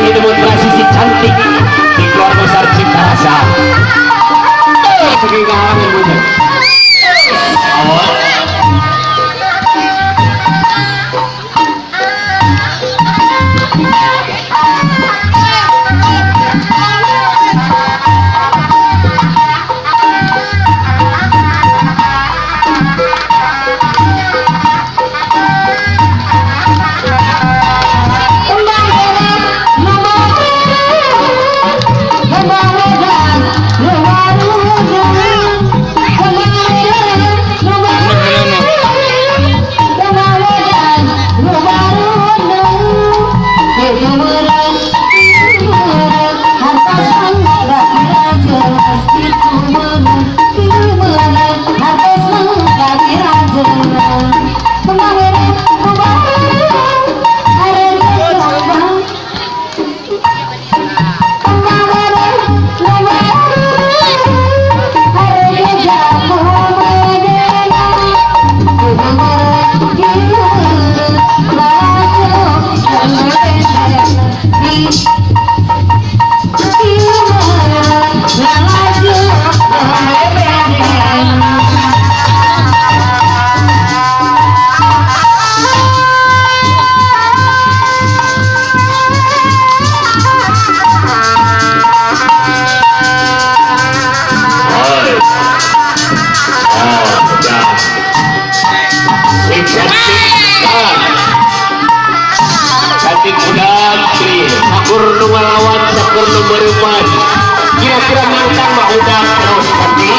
Demonstrasi cantik di keluarga besar Cipta Rasa. Segi kalangan bunyi. Awal. Kira-kira minta mah udah terus nanti.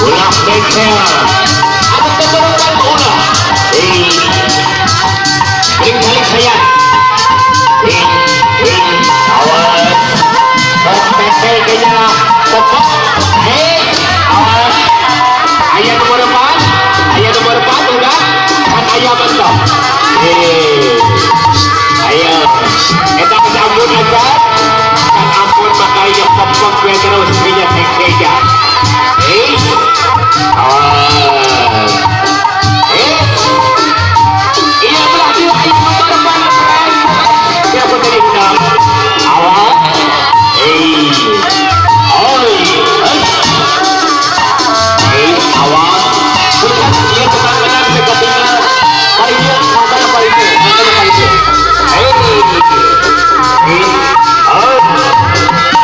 Ulah bekel. Aku keberukan ulah. Bring balik saya. Awas. Bekel kayaknya lah. Pokok. Awas. Ayah nomor 4. Ayah nomor 4 udah. Kan ayah bentok. Ayo. Kita sambut aja. Ampun makanya pokok gue terus punya sekeja. Awas. Iya berarti ayah motor banget keren. Siapa tadi bilang? Awas. Awas. Bukan dia benar-benar seketika. Parinya makanya parinya.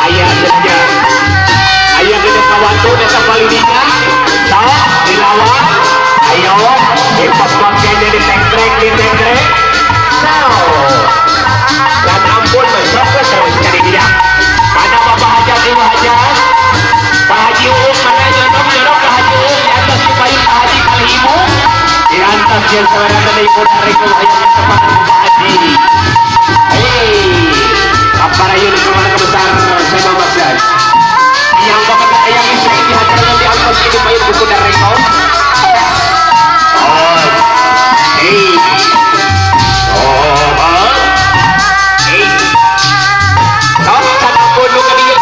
Ayah saja. Ayah kena kawan tu datang palingnya. Tak dilawan. Ayo, lepas pakai jadi tekrek di tekrek. Dan ampun bersyukur terus cari dia. Mana Bapak Hajat Ibu Hajat? Pak Haji Uum mana jodoh Pak Haji Uum di atas si bayi Pak Haji kali ibu. Di atas dia seorang dari ibu dari ayahnya tepat Pak Haji. Apa rayu di keluarga besar saya Baghdad yang bapak ayam istri di hadapan di atas ini bayi buku dari kau. Kau kata bodoh ke dia.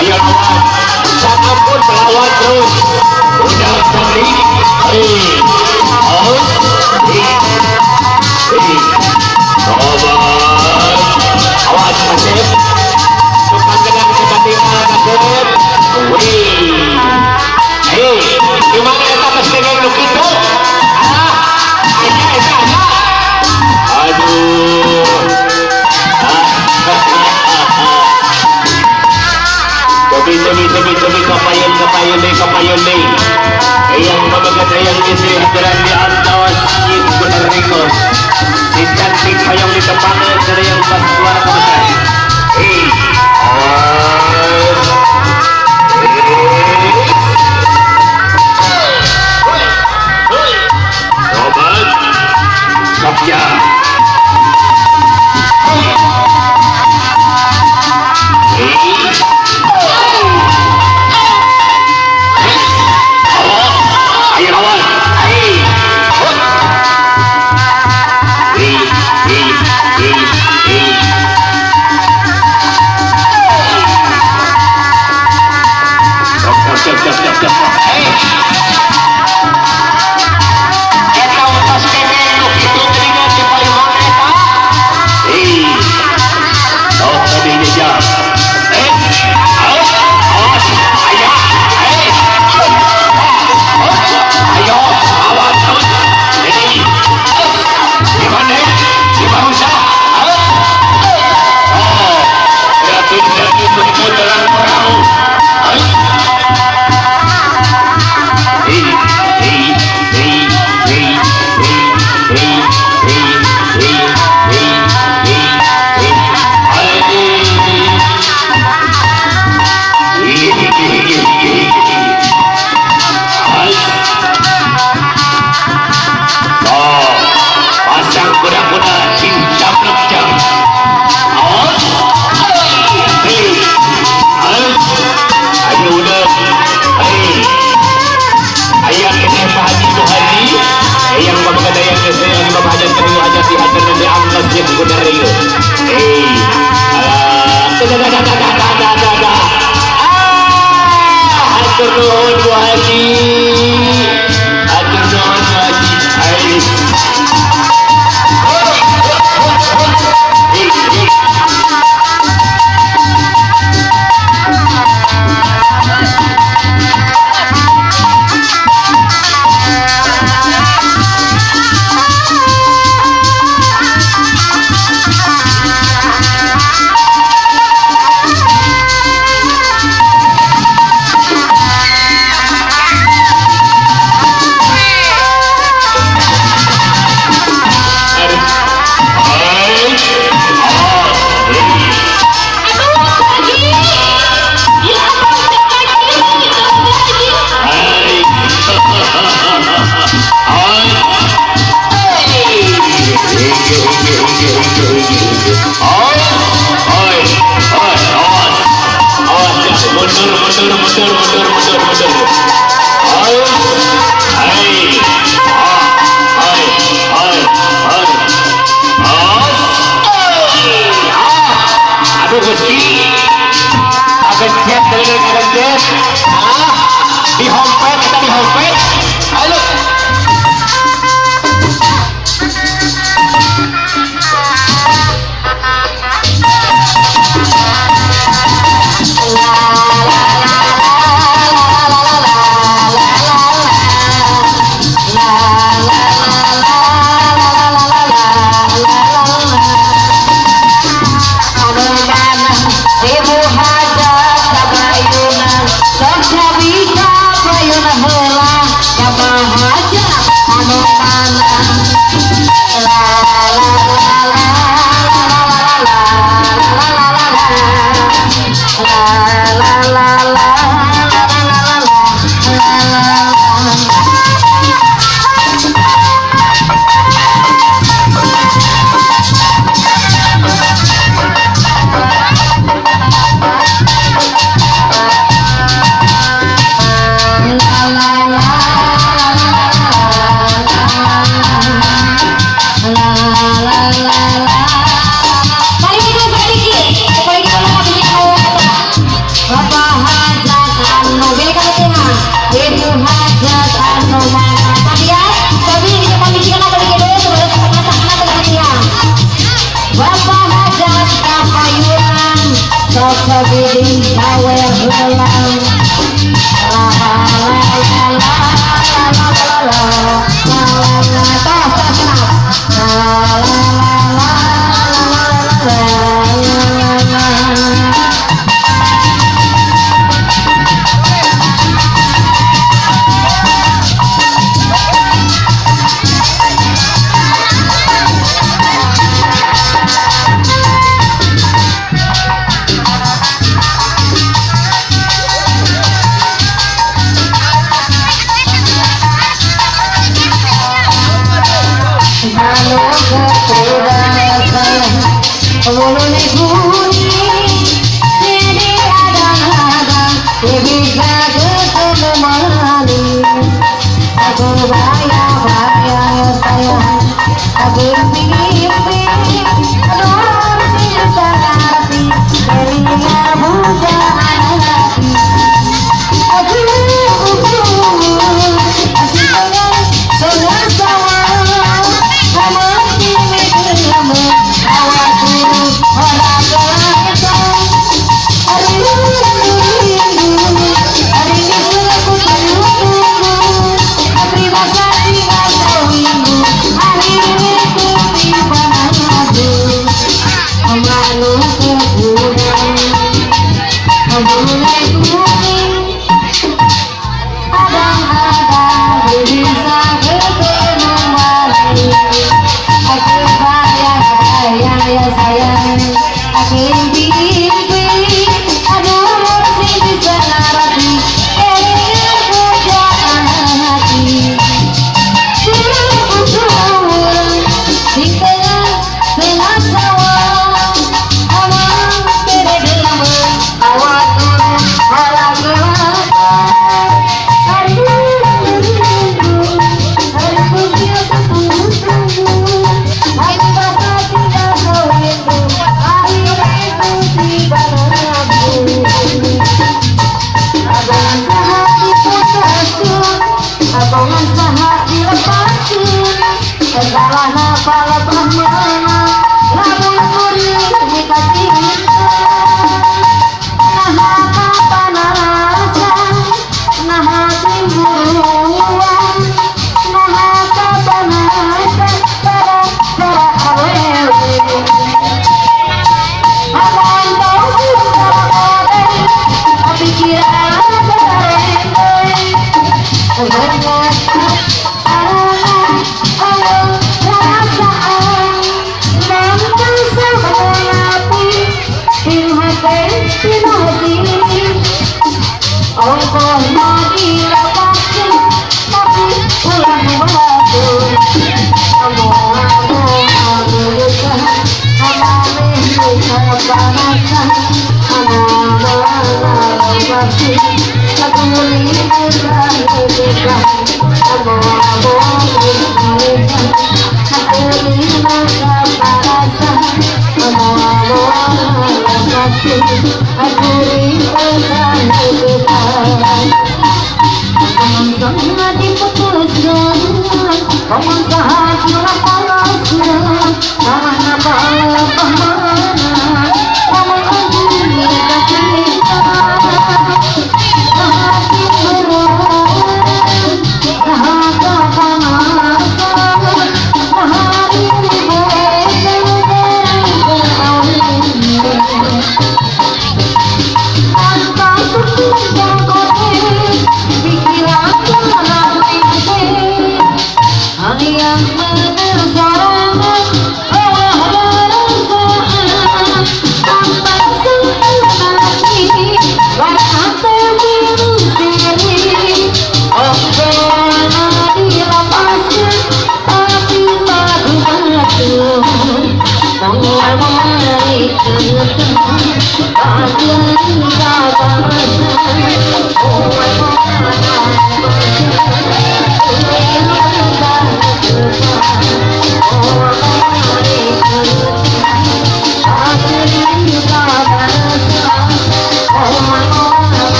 Ayo lawan. Jangan pun melawan terus. Udah sendiri. Awas Nasib. Tukang gedang kebatingan Nasib. Gimana kita mesti ngeluk itu? Aduh. Cobi kapayun nih. Yang mamagat ayang istri hadiran di atas itu benar ringos. Si cantik payung di tepangan dari yang pas suara kebesar. aja sebentar yuk. Hatur nuhun Bu Haji. Hatur nuhun Bu Haji. Di homepet, kita di homepet. Ayo.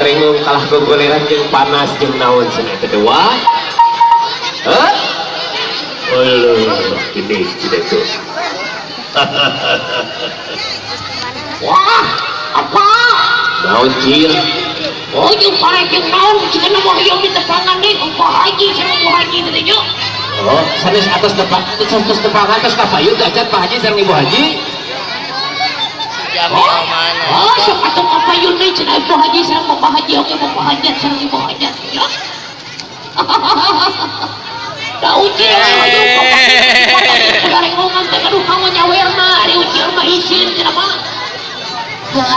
Rengung kalah kegoleran yang panas yang naon sana kedua ini tidak tuh wah apa naon cil oh yung parang yung naon jika nama yung ditepangan nih apa haji sama ibu haji gitu oh sanes atas tepangan atas kapayun gajat pak haji sama ibu haji oh, sok atau apa yun nih cina ibu haji sarang bapak haji oke bapak hajat sarang ibu hajat ya dah uji gareng rongan teh aduh kamu nyawer mah ada uji mah isin cina mah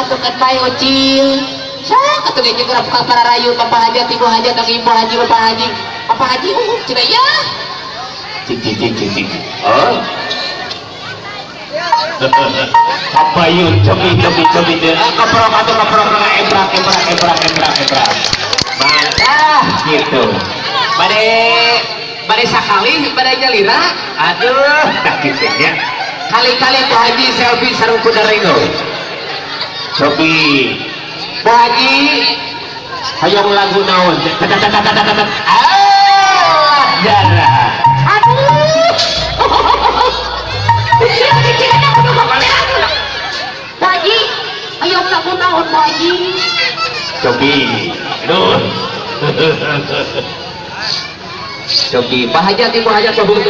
atuh kan bae uji sok atuh ge gerak ka para rayu bapak hajat ibu hajat atau ibu haji bapak haji cina ya cik oh kapayun cobi deh kaprok ebrak mantap gitu bade sakali bade nyalira aduh tak gitu ya kali-kali Bu Haji selfie sareng kuda rengo cobi Bu Haji hayang lagu naon darah aduh Haji, ayo lagu naon Haji. Cobi, aduh. Cobi, Pak Hajat ibu hajat kabul.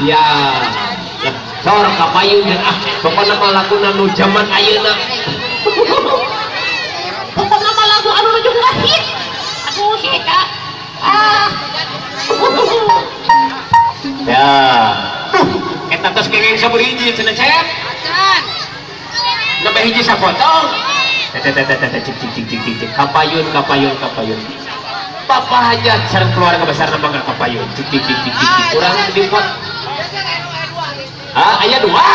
Siap. Sor kapayun dan pokoknya mah lagu nu zaman ayeuna. Pokoknya mah lagu anu nuju ngahit. Aduh si eta. Ya, kita tos kengeng saburi hiji cenah cep. Nambah hiji sapotong. Cik kapayun. Papa hajat sareng keluarga besar nama nggak kapayun. Cik kurang dipot. Aya dua.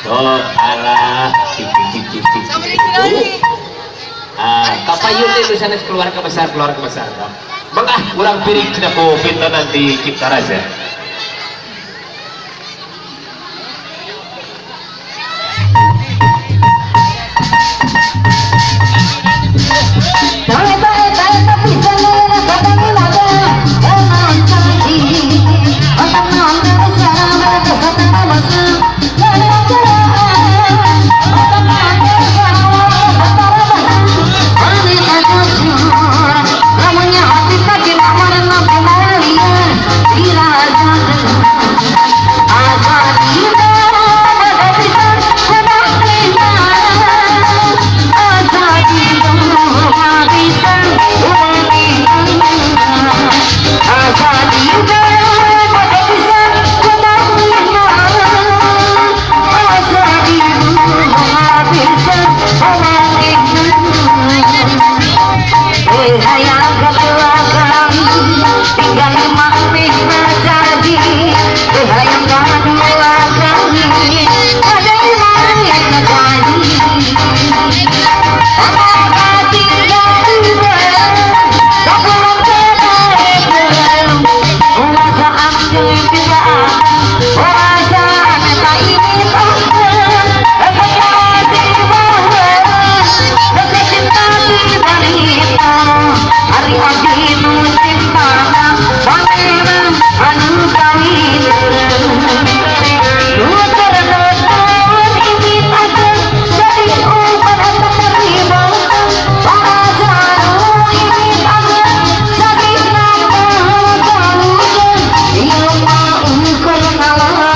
Oh, alah. Cik. Kapayun itu sana keluarga besar. Mangah kurang piring cenah ku pinta nanti Cipta Raja. Allah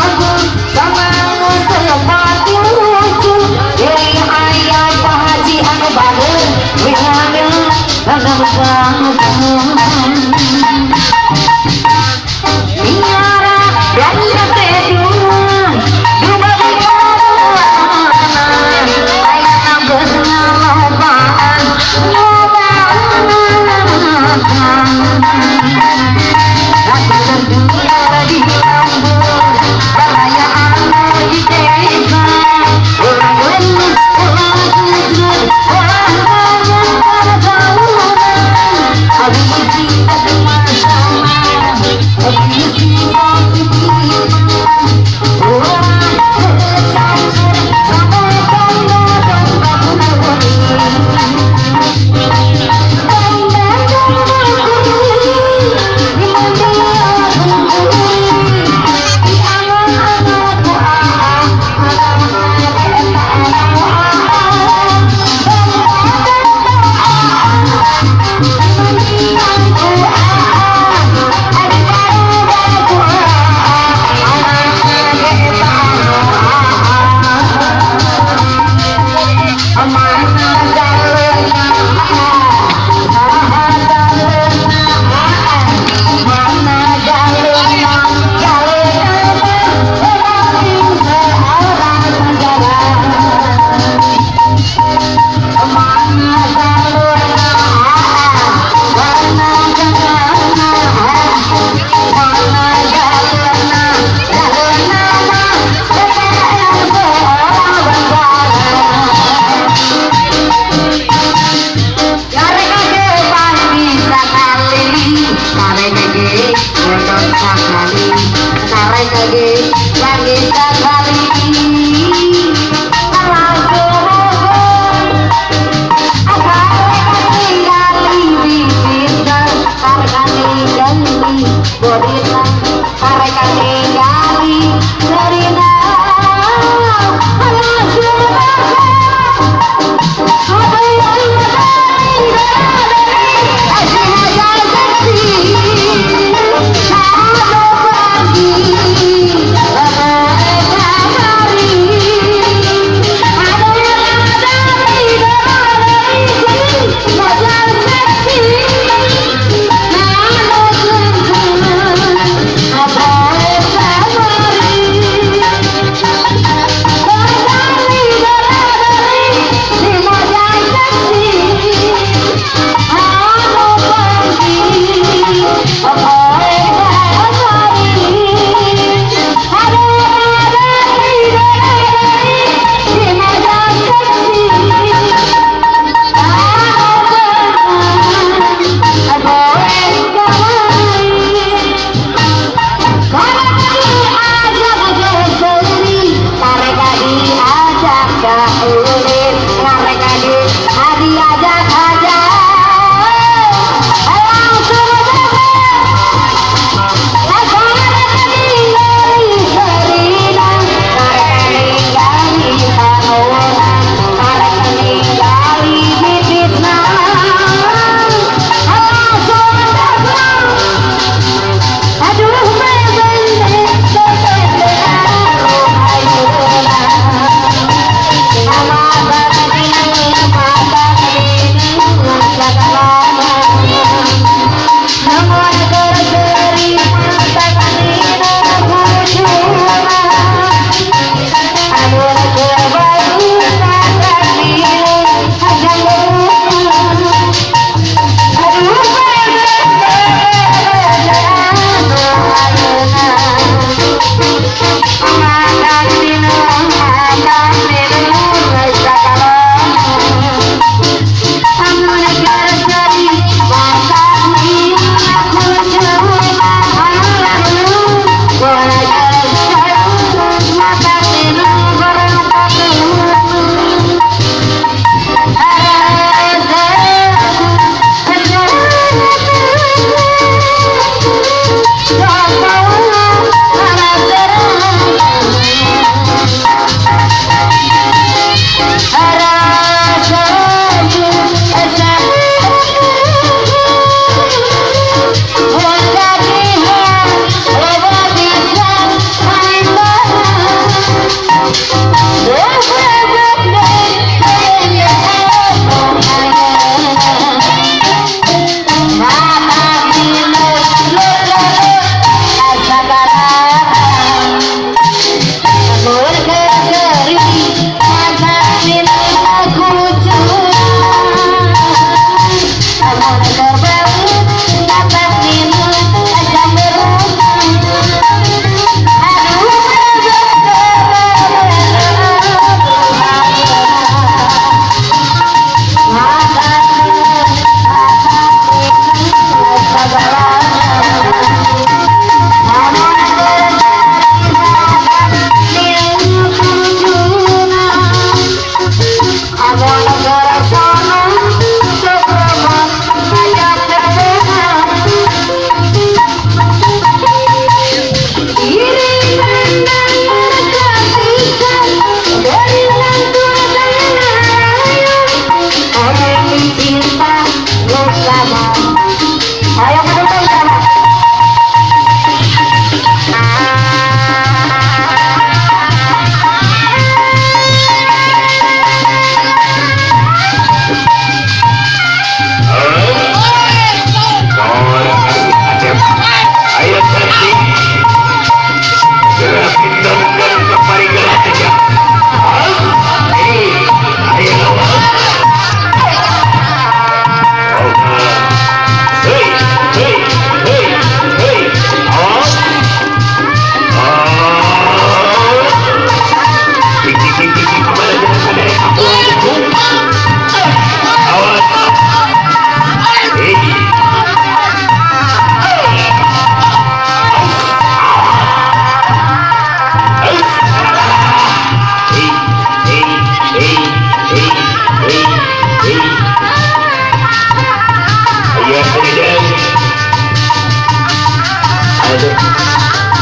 Aduh,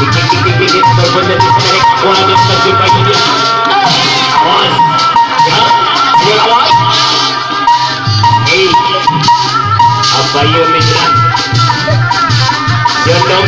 dikit-dikit berbeda di sana kualitas terjumpa ini. Awas, ya, ayo lawan. Apa ya mitra? Jodoh